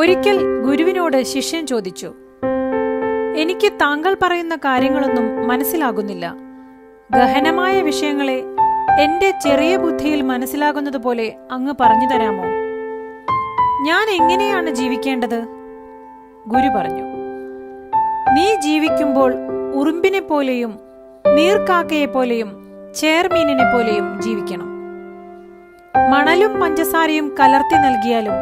ഒരിക്കൽ ഗുരുവിനോട് ശിഷ്യൻ ചോദിച്ചു, എനിക്ക് താങ്കൾ പറയുന്ന കാര്യങ്ങളൊന്നും മനസ്സിലാകുന്നില്ല. ഗഹനമായ വിഷയങ്ങളെ എന്റെ ചെറിയ ബുദ്ധിയിൽ മനസ്സിലാകുന്നത് പോലെ അങ്ങ് പറഞ്ഞു തരാമോ? ഞാൻ എങ്ങനെയാണ് ജീവിക്കേണ്ടത്? ഗുരു പറഞ്ഞു, നീ ജീവിക്കുമ്പോൾ ഉറുമ്പിനെ പോലെയും നീർക്കാക്കയെ പോലെയും ചേർമീനിനെ പോലെയും ജീവിക്കണം. മണലും പഞ്ചസാരയും കലർത്തി നൽകിയാലും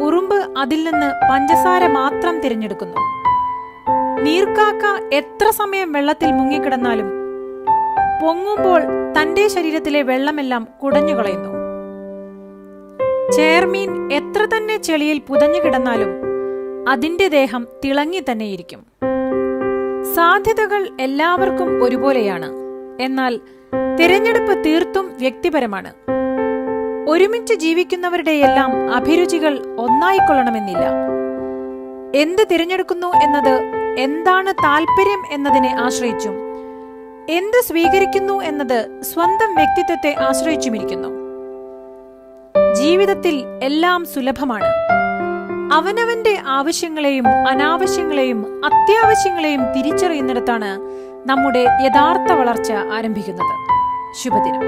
ഉറുമ്പ് അതിൽ നിന്ന് പഞ്ചസാര മാത്രം തിരഞ്ഞെടുക്കുന്നു. നീർക്കാക്ക എത്ര സമയം വെള്ളത്തിൽ മുങ്ങിക്കിടന്നാലും പൊങ്ങുമ്പോൾ തന്റെ ശരീരത്തിലെ വെള്ളമെല്ലാം കുടഞ്ഞുകളയുന്നു. ചേർമീൻ എത്ര തന്നെ ചെളിയിൽ പുതഞ്ഞു കിടന്നാലും അതിന്റെ ദേഹം തിളങ്ങി തന്നെയിരിക്കും. സാധ്യതകൾ എല്ലാവർക്കും ഒരുപോലെയാണ്. എന്നാൽ തിരഞ്ഞെടുപ്പ് തീർത്തും വ്യക്തിപരമാണ്. ഒരുമിച്ച് ജീവിക്കുന്നവരുടെയെല്ലാം അഭിരുചികൾ ഒന്നായിക്കൊള്ളണമെന്നില്ല. എന്ത് തിരഞ്ഞെടുക്കുന്നു എന്നത് എന്താണ് താല്പര്യം എന്നതിനെ ആശ്രയിച്ചും എന്ത് സ്വീകരിക്കുന്നു എന്നത് സ്വന്തം വ്യക്തിത്വത്തെ ആശ്രയിച്ചുമിരിക്കുന്നു. ജീവിതത്തിൽ എല്ലാം സുലഭമാണ്. അവനവന്റെ ആവശ്യങ്ങളെയും അനാവശ്യങ്ങളെയും അത്യാവശ്യങ്ങളെയും തിരിച്ചറിയുന്നിടത്താണ് നമ്മുടെ യഥാർത്ഥ വളർച്ച ആരംഭിക്കുന്നത്. ശുഭദിനം.